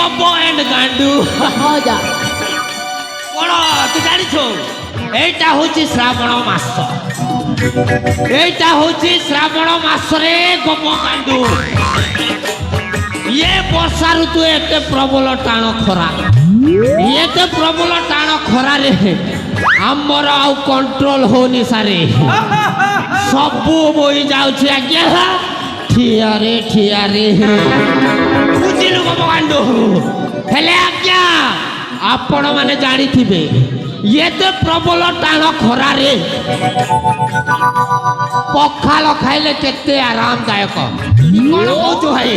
গপ এন্ড গান্ডু হ্যাঁ যা কোন তুই জানিছ এইটা হচ্ছে শ্রাবণ মাস এইটা হচ্ছে শ্রাবণ মাসরে গপ গান্ডু ইয়ে বর্ষা ঋতু এতে প্রবল টাণ খরা এতে প্রবল টাণ খরারে আমার আউ কন্ট্রোল হউনি সারে সবু বই যাଉଛି আজ্ঞা ঠিয়ারে ঠিয়ারে বুঝিলু গপকাণ্ড হেলে আজ্ঞା ଆପଣ ମାନେ ଜାଣିଥିବେ ଏତେ ପ୍ରବଳ ଟାଣ ଖରାରେ ପଖାଳ ଖାଇଲେ କେତେ ଆରାମଦାୟକ କଣ କହୁଛୁ ଭାଇ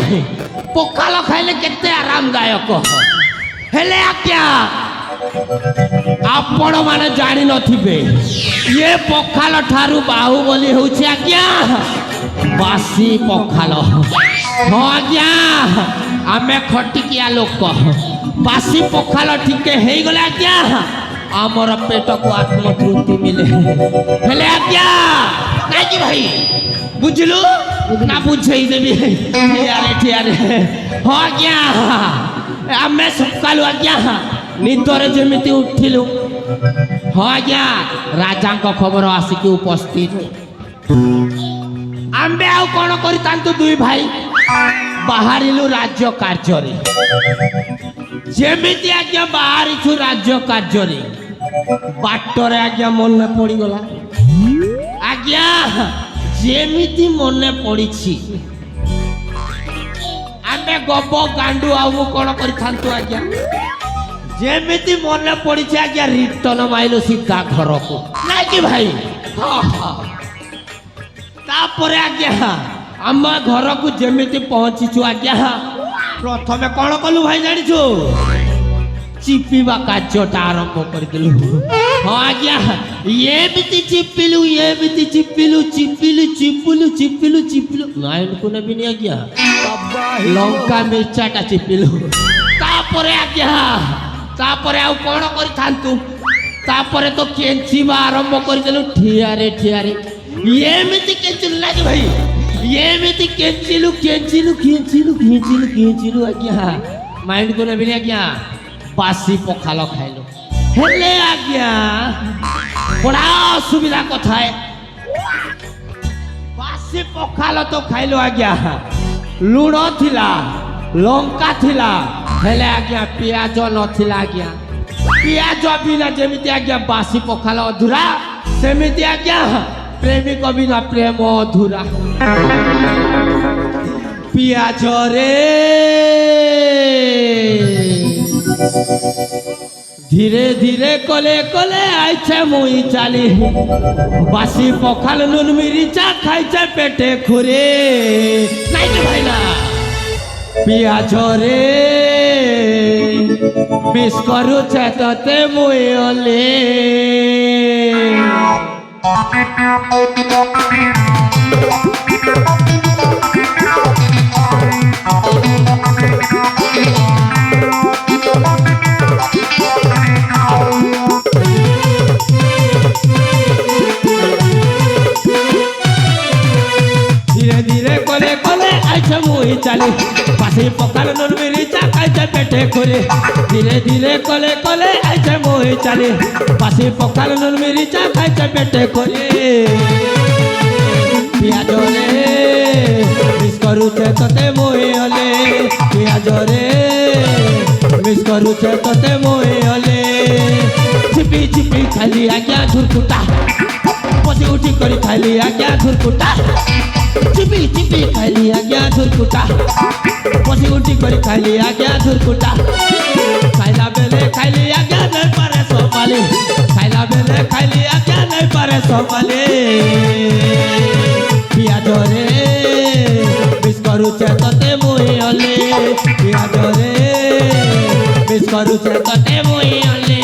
ପଖାଳ ଖାଇଲେ କେତେ ଆରାମଦାୟକ ହେଲେ ଆଜ୍ଞା ଆପଣ ମାନେ ଜାଣିନଥିବେ ଏ ପଖାଳ ଠାରୁ ବାହୁବଲି ହେଉଛି ଆଜ୍ଞା ବାସି ପଖାଳ ହଁ ଆଜ୍ଞା ଆମେ ଖଟିକିଆ ଲୋକ ବାସି ପଖାଳ ଟିକେ ହେଇଗଲେ ଆଜ୍ଞା ଆମର ପେଟକୁ ଆତ୍ମତୃପ୍ତି ମିଳେ ହେଲେ ଆଜ୍ଞା ନାଇକି ଭାଇ ବୁଝିଲୁ ନା ବୁଝେଇ ଦେବି ଠିଆରେ ଠିଆରେ ହଁ ଆଜ୍ଞା ଆମେ ସକାଳୁ ଆଜ୍ଞା ନିଦରେ ଯେମିତି ଉଠିଲୁ ହଁ ଆଜ୍ଞା ରାଜାଙ୍କ ଖବର ଆସିକି ଉପସ୍ଥିତ ଆମ୍ଭେ ଆଉ କ'ଣ କରିଥାନ୍ତୁ ଦୁଇ ଭାଇ ବାହାରିଲୁ ରାଜ୍ୟ କାର୍ଯ୍ୟରେ ଯେମିତି ଆଜ୍ଞା ବାହାରିଛୁ ରାଜ୍ୟ କାର୍ଯ୍ୟରେ ବାଟରେ ଆଜ୍ଞା ମନେ ପଡ଼ିଗଲା ଆଜ୍ଞା ଯେମିତି ମନେ ପଡ଼ିଛି ଆମେ ଗପ ଗାଣ୍ଡୁ ଆଉ ମୁଁ କ'ଣ କରିଥାନ୍ତୁ ଆଜ୍ଞା ଯେମିତି ମନେ ପଡ଼ିଛି ଆଜ୍ଞା ରିଟର୍ନ ମାଇଲୁ ସିଧା ଘରକୁ ନାଇକି ଭାଇ ହଁ ହଁ ତାପରେ ଆଜ୍ଞା ଆମ ଘରକୁ ଯେମିତି ପହଞ୍ଚିଛୁ ଆଜ୍ଞା ପ୍ରଥମେ କ'ଣ କଲୁ ଭାଇ ଜାଣିଛୁ ଚିପିବା କାର୍ଯ୍ୟଟା ଆରମ୍ଭ କରିଦେଲୁ ହଁ ଆଜ୍ଞା ଏମିତି ଚିପିଲୁ ଚିପିଲୁ ନାଇନକୁ ନେବିନି ଆଜ୍ଞା ଲଙ୍କା ମିର୍ଚାଟା ଚିପିଲୁ ତାପରେ ଆଜ୍ଞା ତାପରେ ଆଉ କ'ଣ କରିଥାନ୍ତୁ ତାପରେ ତ କେଞ୍ଚିବା ଆରମ୍ଭ କରିଦେଲୁ ଠିଆରେ ଠିଆରେ ଏମିତି କେଞ୍ଚିଲୁ ନାକି ଭାଇ ଏମିତି କେଞ୍ଚିଲୁ ଆଜ୍ଞା ମାଇଣ୍ଡକୁ ନେବିନି ଆଜ୍ଞା ବାସି ପଖାଳ ଖାଇଲୁ ହେଲେ ଆଜ୍ଞା ବଡ଼ା ଅସୁବିଧା କଥା ବାସି ପଖାଳ ତ ଖାଇଲୁ ଆଜ୍ଞା ଲୁଣ ଥିଲା ଲଙ୍କା ଥିଲା ହେଲେ ଆଜ୍ଞା ପିଆଜ ନଥିଲା ଆଜ୍ଞା ପିଆଜ ବିନା ଯେମିତି ଆଜ୍ଞା ବାସି ପଖାଳ ଅଧୁରା ସେମିତି ଆଜ୍ଞା ପ୍ରେମିକ ବିନା ପ୍ରେମ ଅଧୁରା ପିଆଜରେ ধীরে ধীরে কলে কলে আইছে মুই চালি বাসি পখাল নুন মিরিচা খাইছে পেটে খুরে নাইকে ভাইলা পিয়াজ রে মিস করুছে তোতে মুই ওলে চালি বাসি পখাল নুন মিরিচা খাইছে পেটে খুলে ধীরে ধীরে কলে কলে আইছে মই চালি বাসি পখাল নুন মিরিচা খাইছে পেটে খুলে পিয়াজ রে মিস করুছে তোতে মই হলে পিয়াজ রে মিস করুছে তোতে মই হলে চিপি চিপি খালি আজ্ঞা ঝুরকুটা বসে উঠি করে খাইলি আজ্ঞা ঝুরকুটা চিপি চিপি খাইলি আজ্ঞা ঝুরকুটা বসি উঠি করে খাইলি আজ্ঞা ঝুরকুটা খাইলা বেলে খাইলি আজ্ঞা নাই পারে সমালে খাইলা বেলে খাইলি আজ্ঞা নাই পারে সমালে পিয়াজ রে মিস করুছে তোতে মুই হলে পিয়াজ রে মিস করুছে তোতে মুই হলে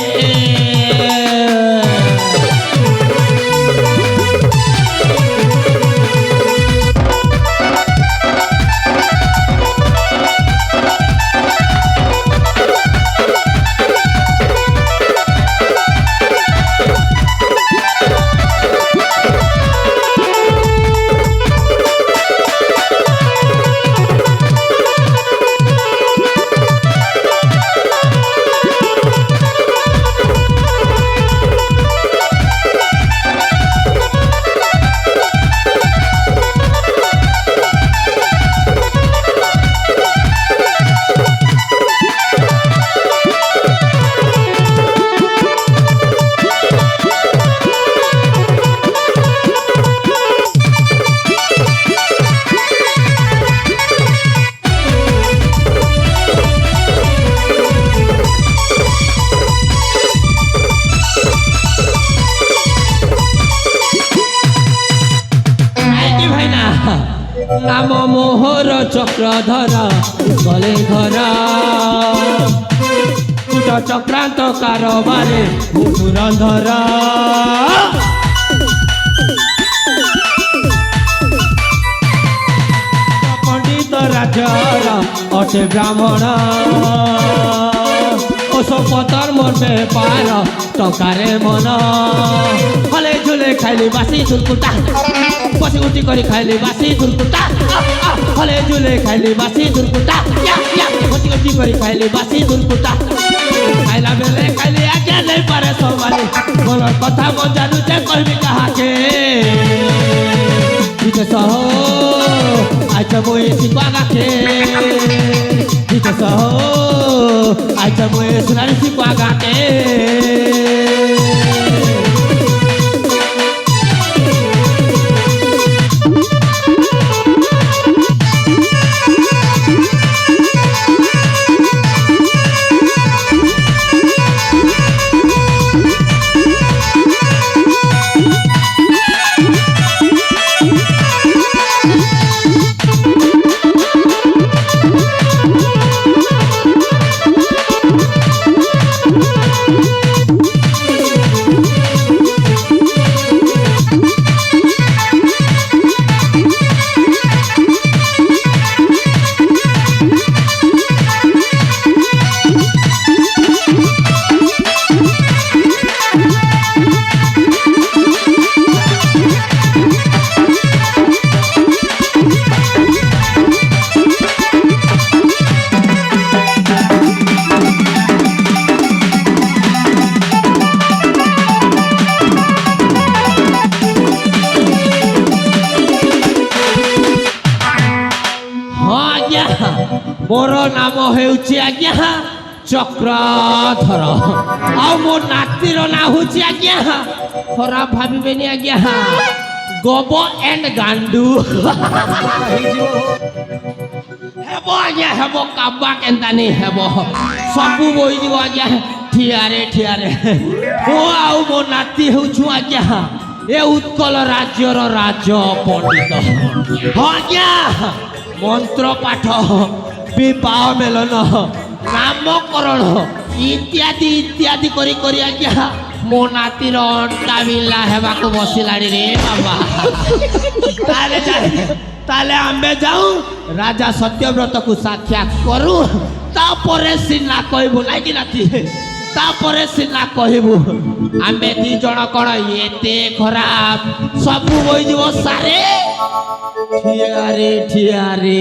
চক্রধর গলে ঘর কুট চক্রান্ত কারবারে পুরন্ধর পণ্ডিত রাজর অটে ব্রাহ্মণ ওষপতর মোর বেপার টঙ্কারে মন হলে ঝুলে খাইলি বাসি দুর্কুটা বসি উঠি করে খাইলি বাসি দুর্কুটা হলে ঝুলে খাইলি বাসি দুর্কুটা বসি উঠি করে খাইলি বাসি দুর্কুটা খাইলা বেলে খাইলি আগে নেই পারে সবাই মনের কথা মন জানুছে কইবি কাহাকে সহ আচ্ছা বই শিখা গাছে সহ আচ্ছা বই সোনারি শিখা গাছে मोर नाम हेउची आज्ञा चक्रधर आ मो नातीर ना होची आज्ञा खराब भाबिबेनी आज्ञा गोब एंड गांडू हेबो आज्ञा हेबो काबा केंतानी हेबो सबु बोई दिबो आज्ञा ठियारे ठियारे ओ आउ मो नाती हेउछु आज्ञा ए उत्कल राज्यर राज पंडित आज्ञा मंत्र पाठ विवाह मेलन नामकरण इत्यादि इत्यादि करी करी आज्ञा मो नातीर अंटा बिल्ला हेबाको बसिलाणी रे बाबा ताले आम्बे जाऊ राजा सत्यव्रत को साक्षात करू तापरे सिना कहबू नाकी नाती तापरे सिना कहबू आम्बे दी जण कोन एते खराब सबु होई जीवो सारे ठियारे ठियारे